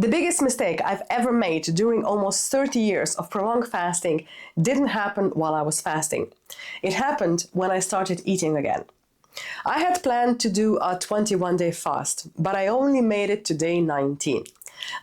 The biggest mistake I've ever made during almost 30 years of prolonged fasting didn't happen while I was fasting. It happened when I started eating again. I had planned to do a 21-day fast, but I only made it to day 19.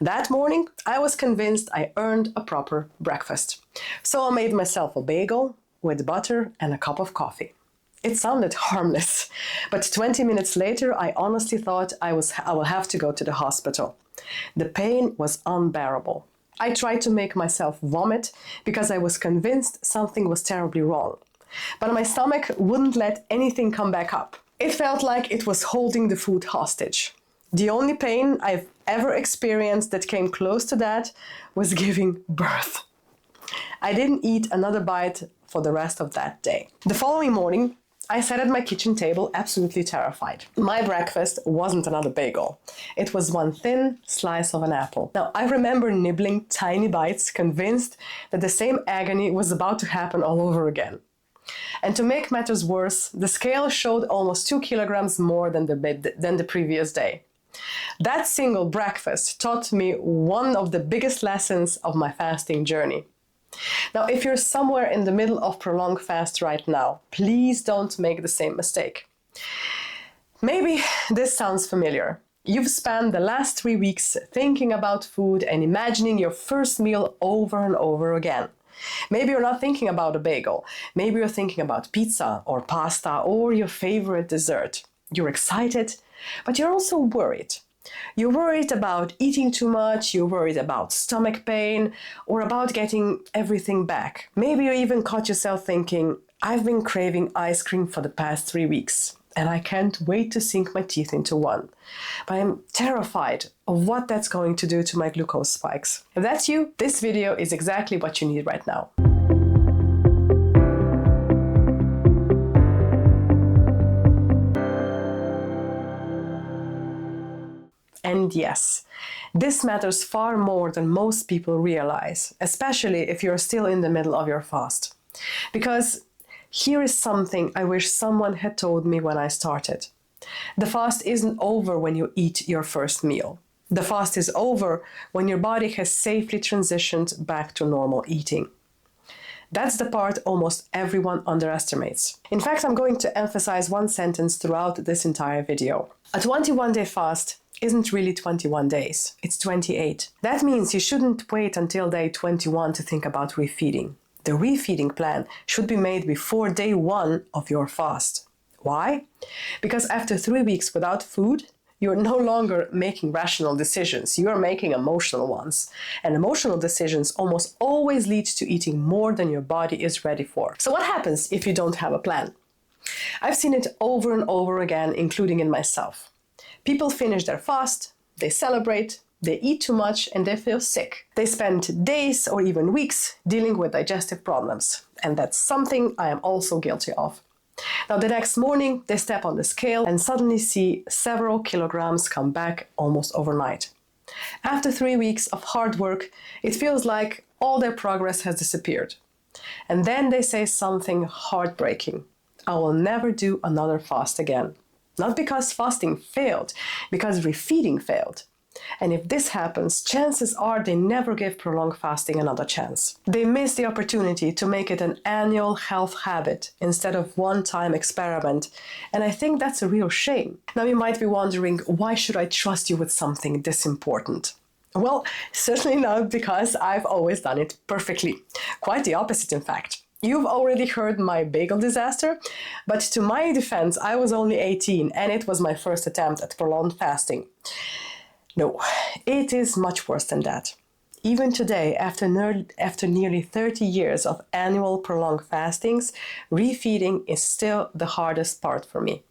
That morning, I was convinced I earned a proper breakfast. So I made myself a bagel with butter and a cup of coffee. It sounded harmless, but 20 minutes later, I honestly thought I will have to go to the hospital. The pain was unbearable. I tried to make myself vomit because I was convinced something was terribly wrong. But my stomach wouldn't let anything come back up. It felt like it was holding the food hostage. The only pain I've ever experienced that came close to that was giving birth. I didn't eat another bite for the rest of that day. The following morning, I sat at my kitchen table absolutely terrified. My breakfast wasn't another bagel. It was one thin slice of an apple. Now, I remember nibbling tiny bites, convinced that the same agony was about to happen all over again. And to make matters worse, the scale showed almost 2 kilograms more than the previous day. That single breakfast taught me one of the biggest lessons of my fasting journey. Now, if you're somewhere in the middle of prolonged fast right now, please don't make the same mistake. Maybe this sounds familiar. You've spent the last 3 weeks thinking about food and imagining your first meal over and over again. Maybe you're not thinking about a bagel. Maybe you're thinking about pizza or pasta or your favorite dessert. You're excited, but you're also worried. You're worried about eating too much, you're worried about stomach pain, or about getting everything back. Maybe you even caught yourself thinking, I've been craving ice cream for the past 3 weeks, and I can't wait to sink my teeth into one. But I'm terrified of what that's going to do to my glucose spikes. If that's you, this video is exactly what you need right now. And yes, this matters far more than most people realize, especially if you're still in the middle of your fast. Because here is something I wish someone had told me when I started. The fast isn't over when you eat your first meal. The fast is over when your body has safely transitioned back to normal eating. That's the part almost everyone underestimates. In fact, I'm going to emphasize one sentence throughout this entire video. A 21-day fast isn't really 21 days, it's 28. That means you shouldn't wait until day 21 to think about refeeding. The refeeding plan should be made before day 1 of your fast. Why? Because after 3 weeks without food, you're no longer making rational decisions, you're making emotional ones. And emotional decisions almost always lead to eating more than your body is ready for. So what happens if you don't have a plan? I've seen it over and over again, including in myself. People finish their fast, they celebrate, they eat too much, and they feel sick. They spend days or even weeks dealing with digestive problems. And that's something I am also guilty of. Now, the next morning, they step on the scale and suddenly see several kilograms come back almost overnight. After 3 weeks of hard work, it feels like all their progress has disappeared. And then they say something heartbreaking. I will never do another fast again. Not because fasting failed, because refeeding failed. And if this happens, chances are they never give prolonged fasting another chance. They miss the opportunity to make it an annual health habit instead of one-time experiment. And I think that's a real shame. Now you might be wondering, why should I trust you with something this important? Well, certainly not because I've always done it perfectly. Quite the opposite, in fact. You've already heard my bagel disaster, but to my defense, I was only 18 and it was my first attempt at prolonged fasting. No, it is much worse than that. Even today, after nearly 30 years of annual prolonged fastings, refeeding is still the hardest part for me.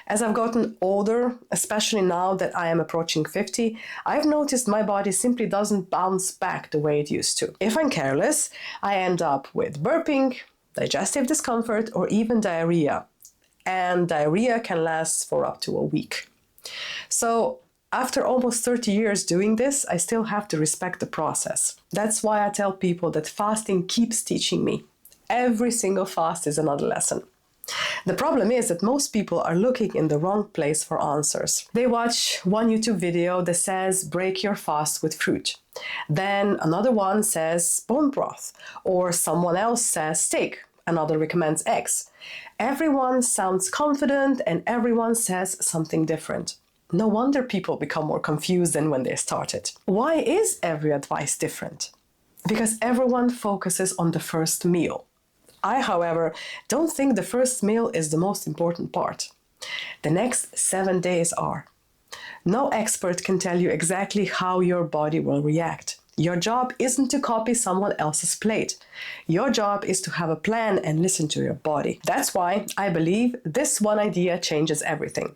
As I've gotten older, especially now that I am approaching 50, I've noticed my body simply doesn't bounce back the way it used to. If I'm careless, I end up with burping, digestive discomfort, or even diarrhea. And diarrhea can last for up to a week. So, after almost 30 years doing this, I still have to respect the process. That's why I tell people that fasting keeps teaching me. Every single fast is another lesson. The problem is that most people are looking in the wrong place for answers. They watch one YouTube video that says break your fast with fruit. Then another one says bone broth, or someone else says steak. Another recommends eggs. Everyone sounds confident and everyone says something different. No wonder people become more confused than when they started. Why is every advice different? Because everyone focuses on the first meal. I, however, don't think the first meal is the most important part. The next 7 days are. No expert can tell you exactly how your body will react. Your job isn't to copy someone else's plate. Your job is to have a plan and listen to your body. That's why I believe this one idea changes everything.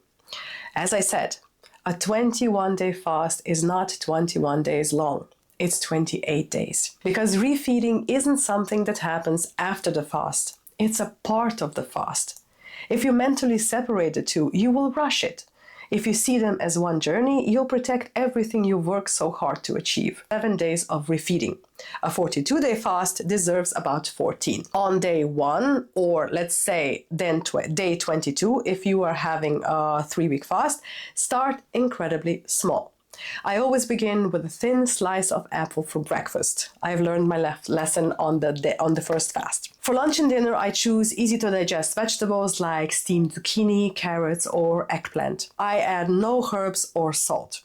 As I said, a 21-day fast is not 21 days long. It's 28 days. Because refeeding isn't something that happens after the fast. It's a part of the fast. If you mentally separate the two, you will rush it. If you see them as one journey, you'll protect everything you work so hard to achieve. 7 days of refeeding. A 42-day fast deserves about 14. On day 1, or let's say then day 22, if you are having a 3-week fast, start incredibly small. I always begin with a thin slice of apple for breakfast. I've learned my lesson on the first fast. For lunch and dinner, I choose easy-to-digest vegetables like steamed zucchini, carrots, or eggplant. I add no herbs or salt.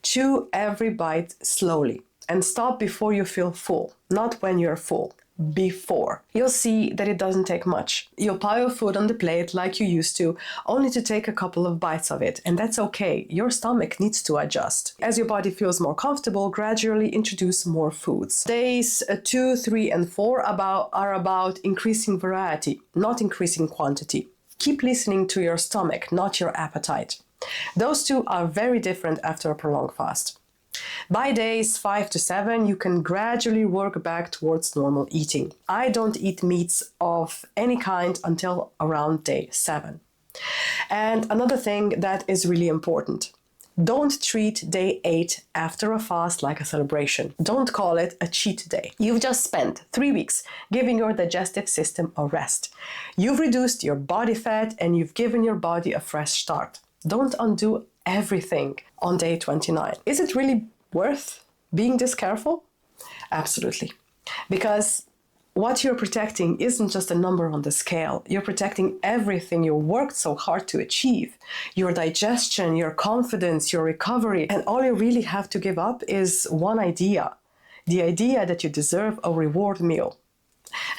Chew every bite slowly and stop before you feel full, not when you're full. Before. You'll see that it doesn't take much. You'll pile food on the plate like you used to, only to take a couple of bites of it, and that's okay. Your stomach needs to adjust. As your body feels more comfortable, gradually introduce more foods. Days 2, 3, and 4 are about increasing variety, not increasing quantity. Keep listening to your stomach, not your appetite. Those two are very different after a prolonged fast. By days 5 to 7, you can gradually work back towards normal eating. I don't eat meats of any kind until around day 7. And another thing that is really important. Don't treat day 8 after a fast like a celebration. Don't call it a cheat day. You've just spent 3 weeks giving your digestive system a rest. You've reduced your body fat and you've given your body a fresh start. Don't undo everything on day 29. Is it really worth being this careful? Absolutely. Because what you're protecting isn't just a number on the scale. You're protecting everything you worked so hard to achieve. Your digestion, your confidence, your recovery. And all you really have to give up is one idea. The idea that you deserve a reward meal.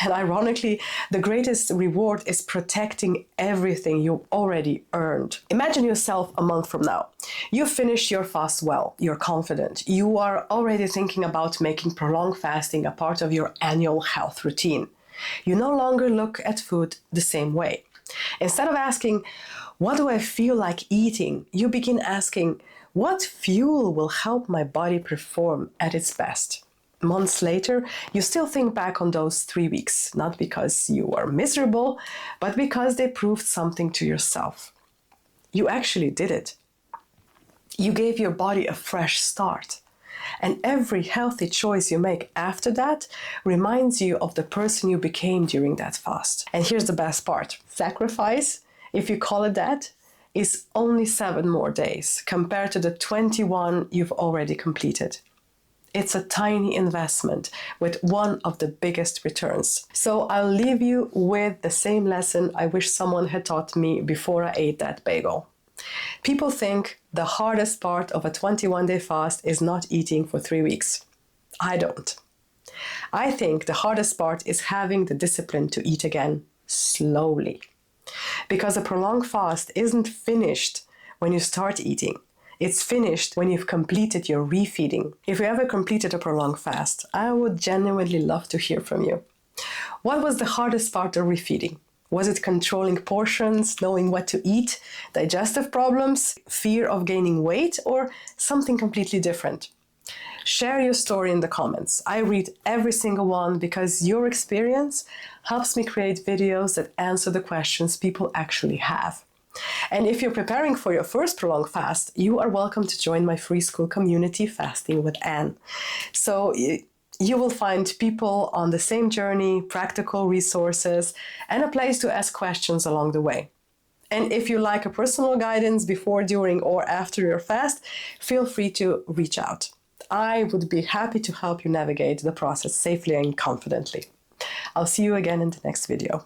And ironically, the greatest reward is protecting everything you already earned. Imagine yourself a month from now. You finished your fast well, you're confident. You are already thinking about making prolonged fasting a part of your annual health routine. You no longer look at food the same way. Instead of asking, what do I feel like eating? You begin asking, what fuel will help my body perform at its best? Months later, you still think back on those 3 weeks, not because you were miserable, but because they proved something to yourself. You actually did it. You gave your body a fresh start. And every healthy choice you make after that reminds you of the person you became during that fast. And here's the best part. Sacrifice, if you call it that, is only 7 more days compared to the 21 you've already completed. It's a tiny investment with one of the biggest returns. So I'll leave you with the same lesson I wish someone had taught me before I ate that bagel. People think the hardest part of a 21-day fast is not eating for 3 weeks. I don't. I think the hardest part is having the discipline to eat again, slowly. Because a prolonged fast isn't finished when you start eating. It's finished when you've completed your refeeding. If you ever completed a prolonged fast, I would genuinely love to hear from you. What was the hardest part of refeeding? Was it controlling portions, knowing what to eat, digestive problems, fear of gaining weight, or something completely different? Share your story in the comments. I read every single one because your experience helps me create videos that answer the questions people actually have. And if you're preparing for your first prolonged fast, you are welcome to join my free school community, Fasting with Anne. So You will find people on the same journey, practical resources, and a place to ask questions along the way. And if you like a personal guidance before, during, or after your fast, feel free to reach out. I would be happy to help you navigate the process safely and confidently. I'll see you again in the next video.